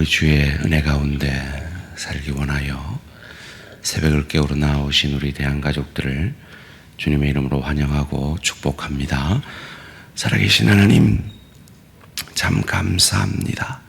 우리 주의 은혜 가운데 살기 원하여 새벽을 깨우러 나오신 우리 대한가족들을 주님의 이름으로 환영하고 축복합니다. 살아계신 하나님, 참 감사합니다.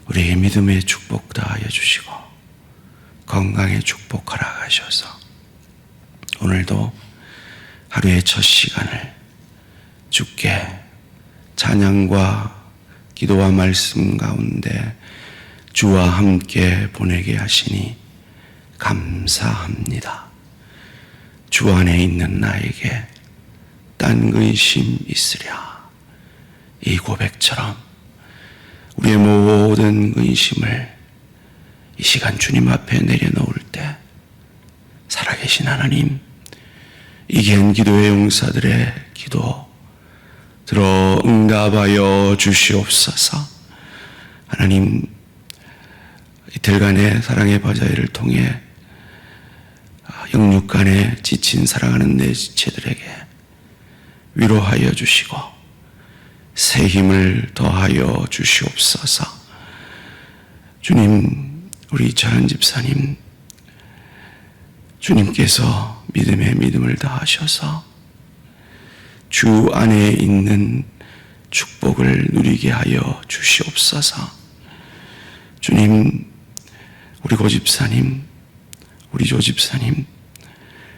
우리에게 믿음의 축복 다하여 주시고 건강의 축복 허락하셔서 오늘도 하루의 첫 시간을 주께 찬양과 기도와 말씀 가운데 주와 함께 보내게 하시니 감사합니다. 주 안에 있는 나에게 딴 근심 있으랴. 이 고백처럼 우리의 모든 근심을 이 시간 주님 앞에 내려놓을 때 살아계신 하나님, 이 귀한 기도의 용사들의 기도 들어 응답하여 주시옵소서. 하나님, 이틀간의 사랑의 바자회를 통해 영육간에 지친 사랑하는 내 지체들에게 위로하여 주시고 새 힘을 더하여 주시옵소서. 주님, 우리 이찬원 집사님, 주님께서 믿음에 믿음을 더하셔서 주 안에 있는 축복을 누리게 하여 주시옵소서. 주님, 우리 고집사님, 우리 조집사님,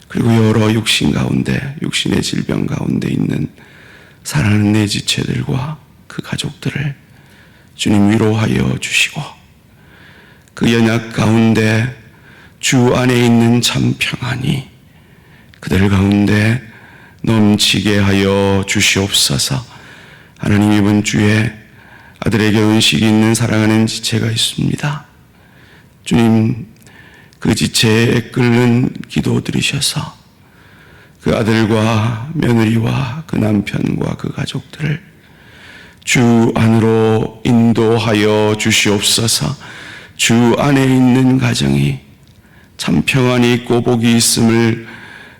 그리고 여러 육신 가운데, 육신의 질병 가운데 있는 사랑하는 내 지체들과 그 가족들을 주님 위로하여 주시고 그 연약 가운데 주 안에 있는 참 평안이 그들 가운데 넘치게 하여 주시옵소서. 하나님, 이번 주에 아들에게 은식이 있는 사랑하는 지체가 있습니다. 주님, 그 지체에 끓는 기도 들으셔서 그 아들과 며느리와 그 남편과 그 가족들을 주 안으로 인도하여 주시옵소서. 주 안에 있는 가정이 참 평안이 있고 복이 있음을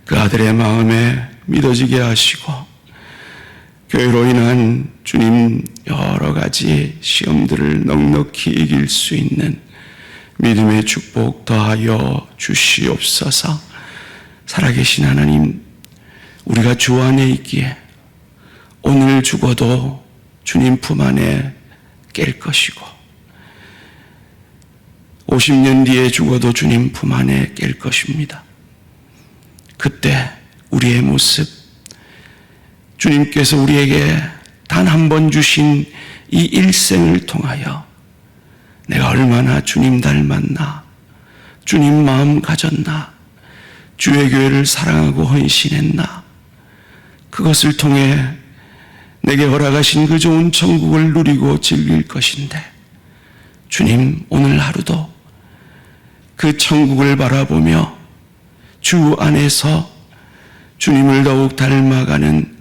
그 아들의 마음에 믿어지게 하시고 교회로 인한 주님 여러 가지 시험들을 넉넉히 이길 수 있는 믿음의 축복 더하여 주시옵소서. 살아계신 하나님, 우리가 주 안에 있기에 오늘 죽어도 주님 품 안에 깰 것이고 50년 뒤에 죽어도 주님 품 안에 깰 것입니다. 그때 우리의 모습, 주님께서 우리에게 단 한 번 주신 이 일생을 통하여 내가 얼마나 주님 닮았나, 주님 마음 가졌나, 주의 교회를 사랑하고 헌신했나, 그것을 통해 내게 허락하신 그 좋은 천국을 누리고 즐길 것인데, 주님, 오늘 하루도 그 천국을 바라보며 주 안에서 주님을 더욱 닮아가는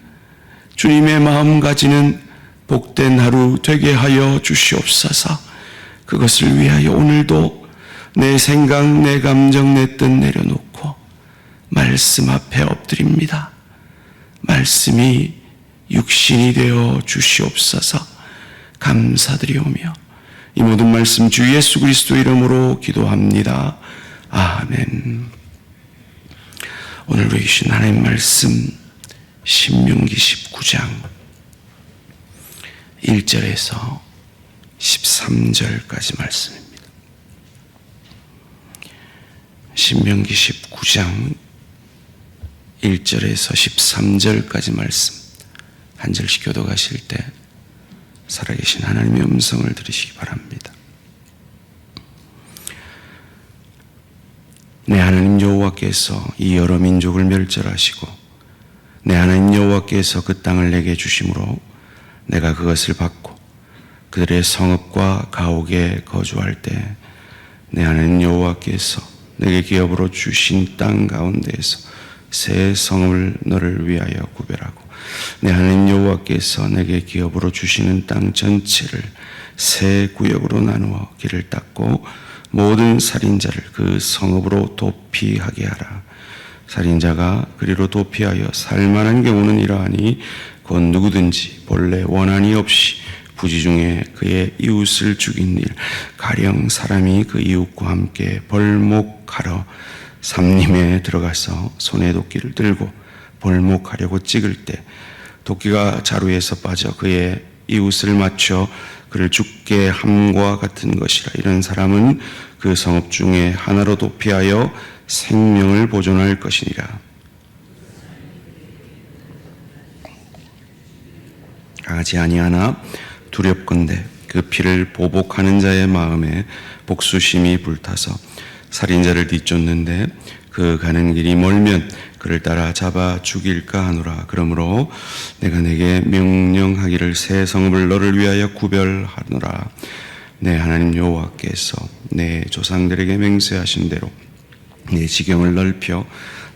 주님의 마음 가지는 복된 하루 되게 하여 주시옵소서. 그것을 위하여 오늘도 내 생각, 내 감정, 내 뜻 내려놓고 말씀 앞에 엎드립니다. 말씀이 육신이 되어 주시옵소서. 감사드리오며 이 모든 말씀 주 예수 그리스도 이름으로 기도합니다. 아멘. 오늘 주신 하나님 말씀 신명기 19장 1절에서 13절까지 말씀입니다. 신명기 19장 1절에서 13절까지 말씀 한 절씩 교독하실 때 살아계신 하나님의 음성을 들으시기 바랍니다. 내 하나님 여호와께서 이 여러 민족을 멸절하시고 내 하나님 여호와께서 그 땅을 내게 주심으로 내가 그것을 받고 그들의 성읍과 가옥에 거주할 때 내 하나님 여호와께서 내게 기업으로 주신 땅 가운데에서 새 성을 너를 위하여 구별하고 내 하나님 여호와께서 내게 기업으로 주시는 땅 전체를 새 구역으로 나누어 길을 닦고 모든 살인자를 그 성읍으로 도피하게 하라. 살인자가 그리로 도피하여 살만한 경우는 이러하니 곧 누구든지 본래 원한이 없이 부지 중에 그의 이웃을 죽인 일, 가령 사람이 그 이웃과 함께 벌목하러 삼림에 들어가서 손에 도끼를 들고 벌목하려고 찍을 때 도끼가 자루에서 빠져 그의 이웃을 맞춰 그를 죽게 함과 같은 것이라. 이런 사람은 그 성읍 중에 하나로 도피하여 생명을 보존할 것이니라. 강하지 아니하나 두렵건대 그 피를 보복하는 자의 마음에 복수심이 불타서 살인자를 뒤쫓는데 그 가는 길이 멀면 그를 따라 잡아 죽일까 하노라. 그러므로 내가 내게 명령하기를 새 성읍을 너를 위하여 구별하노라. 내 하나님 여호와께서 내 조상들에게 맹세하신 대로 내 지경을 넓혀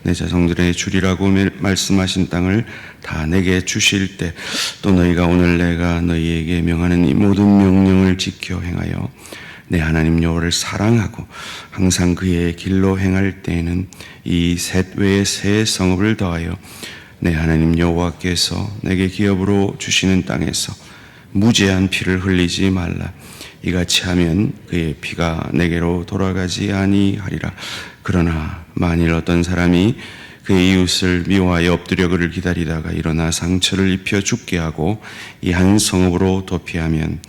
내 자손들의 주리라고 말씀하신 땅을 다 내게 주실 때 또 너희가 오늘 내가 너희에게 명하는 이 모든 명령을 지켜 행하여 내 하나님 여호와를 사랑하고 항상 그의 길로 행할 때에는 이 셋 외에 새 성읍을 더하여 내 하나님 여호와께서 내게 기업으로 주시는 땅에서 무죄한 피를 흘리지 말라. 이같이 하면 그의 피가 내게로 돌아가지 아니하리라. 그러나 만일 어떤 사람이 그의 이웃을 미워하여 엎드려 그를 기다리다가 일어나 상처를 입혀 죽게 하고 이 한 성읍으로 도피하면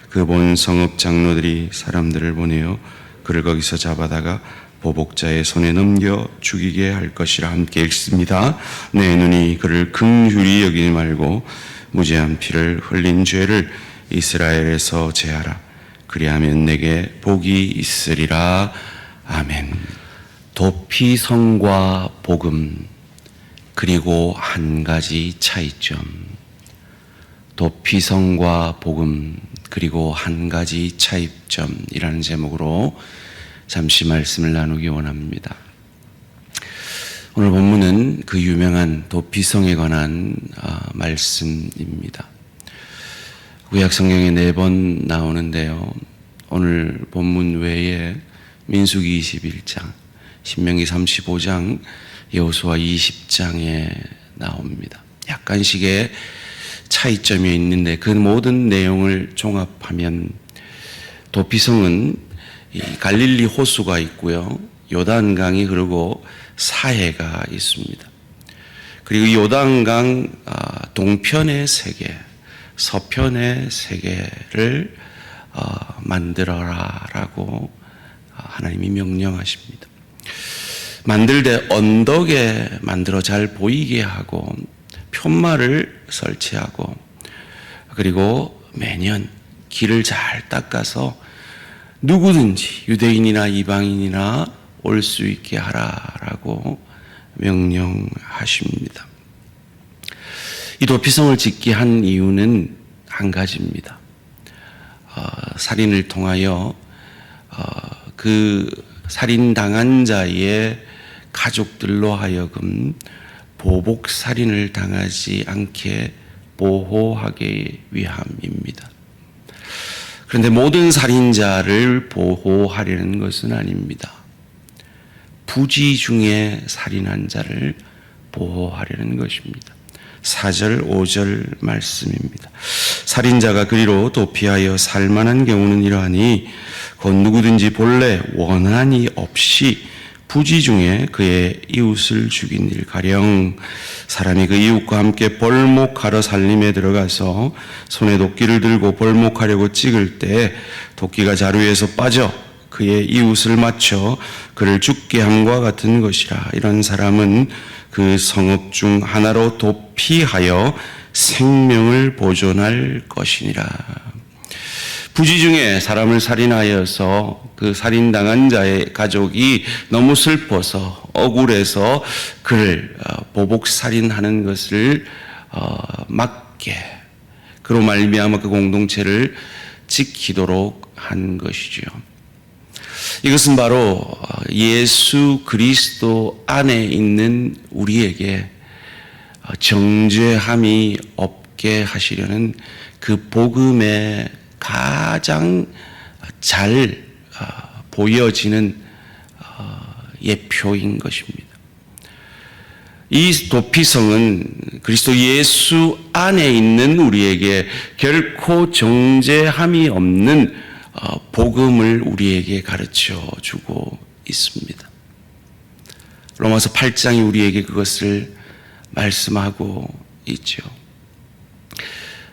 그 본 성읍 장로들이 사람들을 보내어 그를 거기서 잡아다가 보복자의 손에 넘겨 죽이게 할 것이라. 함께 읽습니다. 내 눈이 그를 긍휼히 여기지 말고 무죄한 피를 흘린 죄를 이스라엘에서 제하라. 그리하면 내게 복이 있으리라. 아멘. 도피성과 복음, 그리고 한 가지 차이점. 도피성과 복음, 그리고 한 가지 차이점이라는 제목으로 잠시 말씀을 나누기 원합니다. 오늘 본문은 그 유명한 도피성에 관한 말씀입니다. 구약 성경에 4번 나오는데요. 오늘 본문 외에 민수기 21장, 신명기 35장, 여호수아 20장에 나옵니다. 약간씩의 차이점이 있는데 그 모든 내용을 종합하면 도피성은 갈릴리 호수가 있고요, 요단강이 흐르고 사해가 있습니다. 그리고 이 요단강 동편의 세계, 서편의 세계를 만들어라라고 하나님이 명령하십니다. 만들 때 언덕에 만들어 잘 보이게 하고 푯말을 설치하고 그리고 매년 길을 잘 닦아서 누구든지 유대인이나 이방인이나 올 수 있게 하라라고 명령하십니다. 이 도피성을 짓게 한 이유는 한 가지입니다. 살인을 통하여 그 살인당한 자의 가족들로 하여금 보복 살인을 당하지 않게 보호하기 위함입니다. 그런데 모든 살인자를 보호하려는 것은 아닙니다. 부지 중에 살인한 자를 보호하려는 것입니다. 4절, 5절 말씀입니다. 살인자가 그리로 도피하여 살만한 경우는 이러하니 곧 누구든지 본래 원한이 없이 부지 중에 그의 이웃을 죽인 일, 가령 사람이 그 이웃과 함께 벌목하러 살림에 들어가서 손에 도끼를 들고 벌목하려고 찍을 때 도끼가 자루에서 빠져 그의 이웃을 맞춰 그를 죽게 함과 같은 것이라. 이런 사람은 그 성읍 중 하나로 도피하여 생명을 보존할 것이니라. 부지 중에 사람을 살인하여서 그 살인당한 자의 가족이 너무 슬퍼서 억울해서 그를 보복 살인하는 것을 막게, 그로 말미암아 그 공동체를 지키도록 한 것이죠. 이것은 바로 예수 그리스도 안에 있는 우리에게 정죄함이 없게 하시려는 그 복음의 가장 잘 보여지는 예표인 것입니다. 이 도피성은 그리스도 예수 안에 있는 우리에게 결코 정죄함이 없는 복음을 우리에게 가르쳐 주고 있습니다. 로마서 8장이 우리에게 그것을 말씀하고 있죠.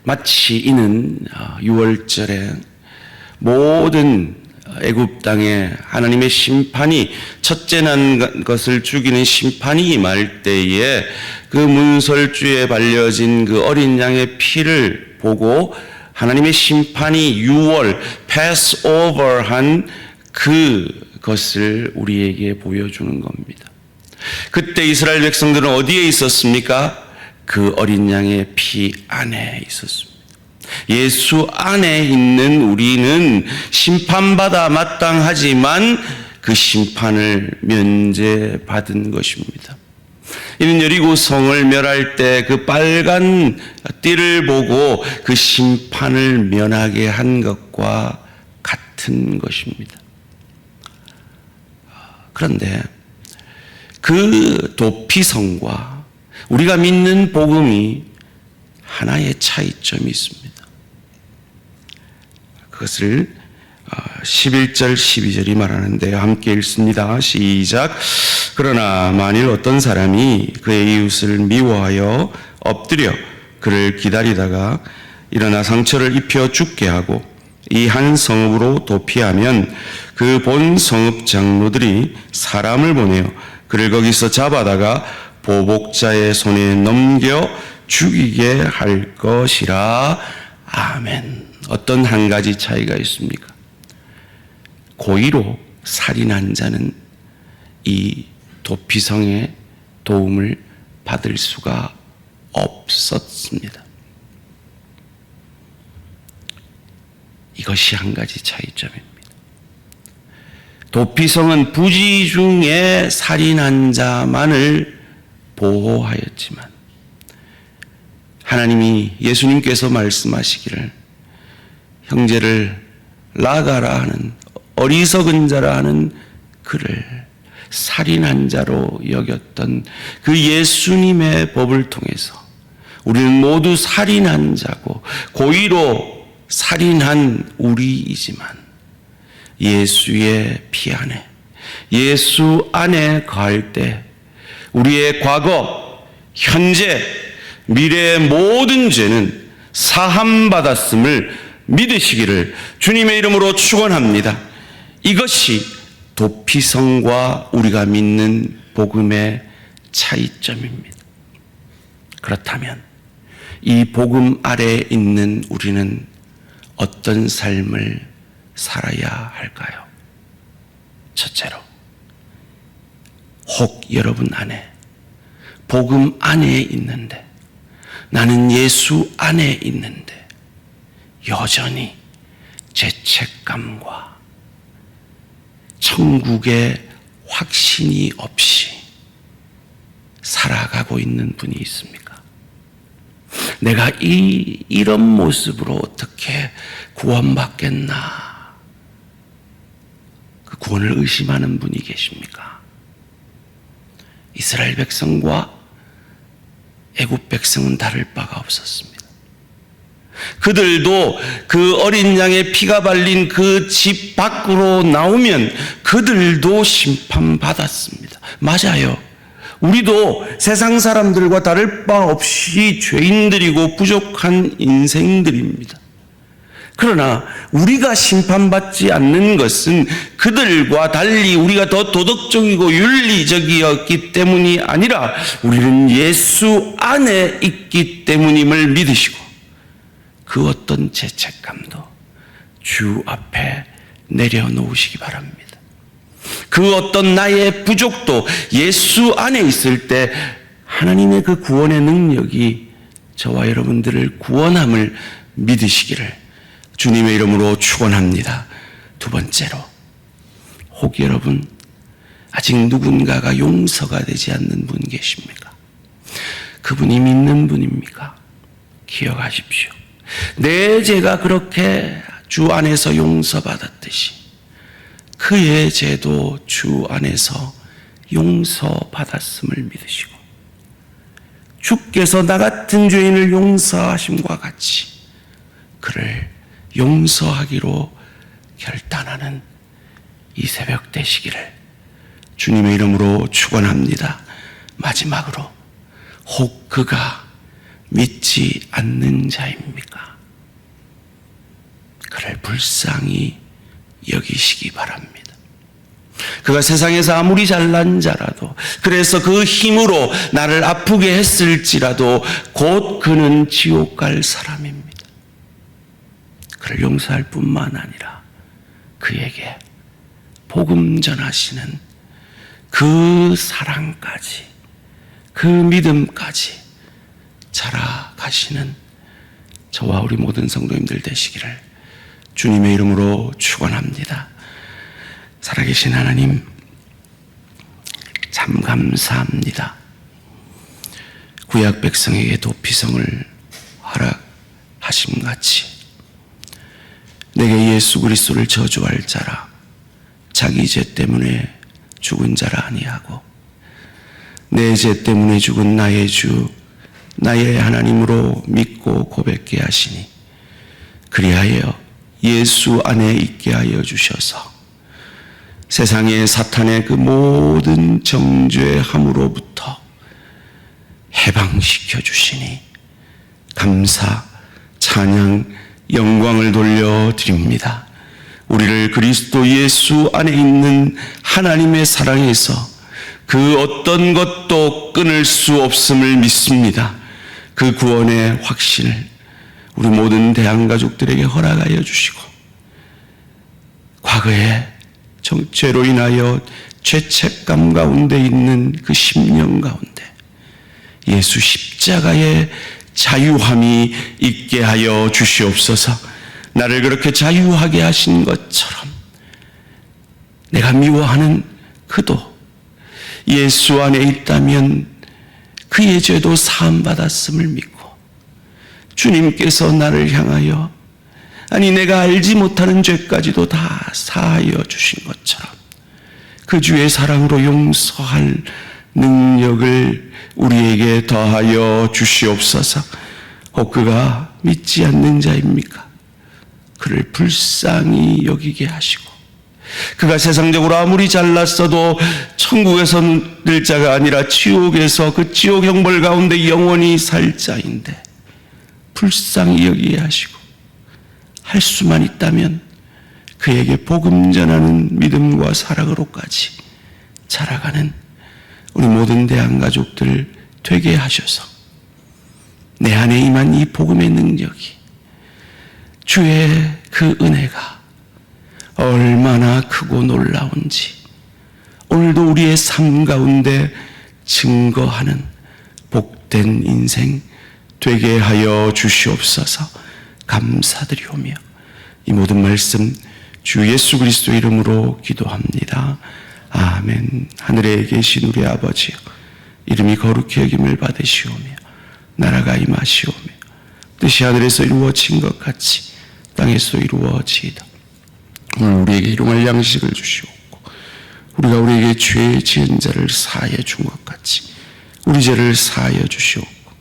마치 이는 6월절에 모든 애굽 땅에 하나님의 심판이 첫째 난 것을 죽이는 심판이 임할 때에 그 문설주에 발려진 그 어린 양의 피를 보고 하나님의 심판이 6월 패스오버한 그것을 우리에게 보여주는 겁니다. 그때 이스라엘 백성들은 어디에 있었습니까? 그 어린 양의 피 안에 있었습니다. 예수 안에 있는 우리는 심판받아 마땅하지만 그 심판을 면제받은 것입니다. 이는 여리고 성을 멸할 때 그 빨간 띠를 보고 그 심판을 면하게 한 것과 같은 것입니다. 그런데 그 도피성과 우리가 믿는 복음이 하나의 차이점이 있습니다. 그것을 11절 12절이 말하는데요. 함께 읽습니다. 시작. 그러나 만일 어떤 사람이 그의 이웃을 미워하여 엎드려 그를 기다리다가 일어나 상처를 입혀 죽게 하고 이 한 성읍으로 도피하면 그 본 성읍 장로들이 사람을 보내어 그를 거기서 잡아다가 보복자의 손에 넘겨 죽이게 할 것이라. 아멘. 어떤 한 가지 차이가 있습니까? 고의로 살인한 자는 이 도피성의 도움을 받을 수가 없었습니다. 이것이 한 가지 차이점입니다. 도피성은 부지 중에 살인한 자만을 보호하였지만 하나님이 예수님께서 말씀하시기를 형제를 나가라 하는 어리석은 자라 하는 그를 살인한 자로 여겼던 그 예수님의 법을 통해서 우리는 모두 살인한 자고 고의로 살인한 우리이지만 예수의 피 안에 예수 안에 거할 때 우리의 과거, 현재, 미래의 모든 죄는 사함받았음을 믿으시기를 주님의 이름으로 축원합니다. 이것이 도피성과 우리가 믿는 복음의 차이점입니다. 그렇다면 이 복음 아래에 있는 우리는 어떤 삶을 살아야 할까요? 첫째로, 혹 여러분 안에 복음 안에 있는데 나는 예수 안에 있는데 여전히 죄책감과 천국의 확신이 없이 살아가고 있는 분이 있습니까? 내가 이런 모습으로 어떻게 구원받겠나? 그 구원을 의심하는 분이 계십니까? 이스라엘 백성과 애굽 백성은 다를 바가 없었습니다. 그들도 그 어린 양의 피가 발린 그 집 밖으로 나오면 그들도 심판받았습니다. 맞아요. 우리도 세상 사람들과 다를 바 없이 죄인들이고 부족한 인생들입니다. 그러나 우리가 심판받지 않는 것은 그들과 달리 우리가 더 도덕적이고 윤리적이었기 때문이 아니라 우리는 예수 안에 있기 때문임을 믿으시고 그 어떤 죄책감도 주 앞에 내려놓으시기 바랍니다. 그 어떤 나의 부족도 예수 안에 있을 때 하나님의 그 구원의 능력이 저와 여러분들을 구원함을 믿으시기를 주님의 이름으로 축원합니다. 두 번째로, 혹 여러분 아직 누군가가 용서가 되지 않는 분 계십니까? 그분이 믿는 분입니까? 기억하십시오. 내 죄가 그렇게 주 안에서 용서받았듯이 그의 죄도 주 안에서 용서받았음을 믿으시고 주께서 나 같은 죄인을 용서하심과 같이 그를 용서하기로 결단하는 이 새벽 되시기를 주님의 이름으로 축원합니다. 마지막으로 혹 그가 믿지 않는 자입니까? 그를 불쌍히 여기시기 바랍니다. 그가 세상에서 아무리 잘난 자라도, 그래서 그 힘으로 나를 아프게 했을지라도 곧 그는 지옥 갈 사람입니다. 그를 용서할 뿐만 아니라 그에게 복음 전하시는 그 사랑까지, 그 믿음까지 자라가시는 저와 우리 모든 성도님들 되시기를 주님의 이름으로 축원합니다. 살아계신 하나님, 참 감사합니다. 구약 백성에게 도피성을 허락하심같이 내게 예수 그리스도를 저주할 자라, 자기 죄 때문에 죽은 자라 아니하고 내 죄 때문에 죽은 나의 주 나의 하나님으로 믿고 고백케 하시니, 그리하여 예수 안에 있게 하여 주셔서 세상의 사탄의 그 모든 정죄함으로부터 해방시켜 주시니 감사, 찬양, 영광을 돌려드립니다. 우리를 그리스도 예수 안에 있는 하나님의 사랑에서 그 어떤 것도 끊을 수 없음을 믿습니다. 그 구원의 확신을 우리 모든 대한가족들에게 허락하여 주시고, 과거에 죄로 인하여 죄책감 가운데 있는 그 10년 가운데 예수 십자가의 자유함이 있게 하여 주시옵소서. 나를 그렇게 자유하게 하신 것처럼 내가 미워하는 그도 예수 안에 있다면 그의 죄도 사함받았음을 믿고, 주님께서 나를 향하여, 아니 내가 알지 못하는 죄까지도 다 사하여 주신 것처럼 그 주의 사랑으로 용서할 능력을 우리에게 더하여 주시옵소서. 혹 그가 믿지 않는 자입니까? 그를 불쌍히 여기게 하시고, 그가 세상적으로 아무리 잘났어도 천국에서 늘 자가 아니라 지옥에서 그 지옥 형벌 가운데 영원히 살 자인데 불쌍히 여기게 하시고, 할 수만 있다면 그에게 복음 전하는 믿음과 사랑으로까지 자라가는 우리 모든 대한가족들 되게 하셔서 내 안에 임한 이 복음의 능력이, 주의 그 은혜가 얼마나 크고 놀라운지 오늘도 우리의 삶 가운데 증거하는 복된 인생 되게 하여 주시옵소서. 감사드리오며 이 모든 말씀 주 예수 그리스도 이름으로 기도합니다. 아멘. 하늘에 계신 우리 아버지여, 이름이 거룩히 여김을 받으시오며 나라가 임하시오며 뜻이 하늘에서 이루어진 것 같이 땅에서 이루어지이다. 오늘 우리에게 일용할 양식을 주시옵고, 우리가 우리에게 죄 지은 자를 사하여 준 것 같이 우리 죄를 사하여 주시옵고,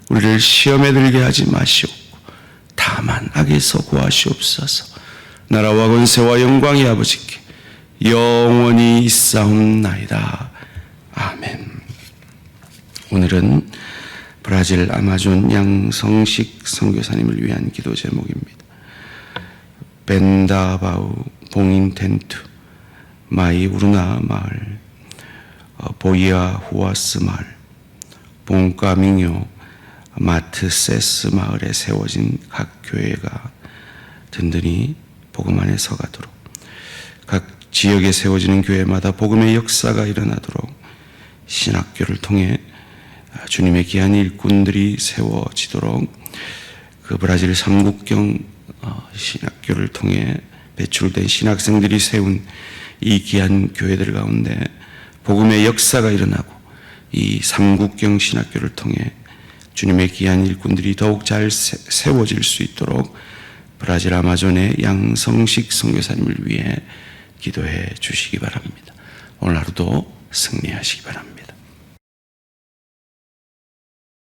우리를 시험에 들게 하지 마시옵고 다만 악에서 구하시옵소서. 나라와 권세와 영광이 아버지께 영원히 있사옵나이다. 아멘. 오늘은 브라질 아마존 양성식 선교사님을 위한 기도 제목입니다. 벤다바우 봉인텐투 마이 우르나 마을, 보이아 후아스 마을, 봉카밍요 마트세스 마을에 세워진 각 교회가 든든히 복음 안에 서가도록, 각 지역에 세워지는 교회마다 복음의 역사가 일어나도록 신학교를 통해 주님의 귀한 일꾼들이 세워지도록, 그 브라질 삼국경 신학교를 통해 배출된 신학생들이 세운 이 귀한 교회들 가운데 복음의 역사가 일어나고, 이 삼국경 신학교를 통해 주님의 귀한 일꾼들이 더욱 잘 세워질 수 있도록 브라질 아마존의 양성식 선교사님을 위해 기도해 주시기 바랍니다. 오늘 하루도 승리하시기 바랍니다.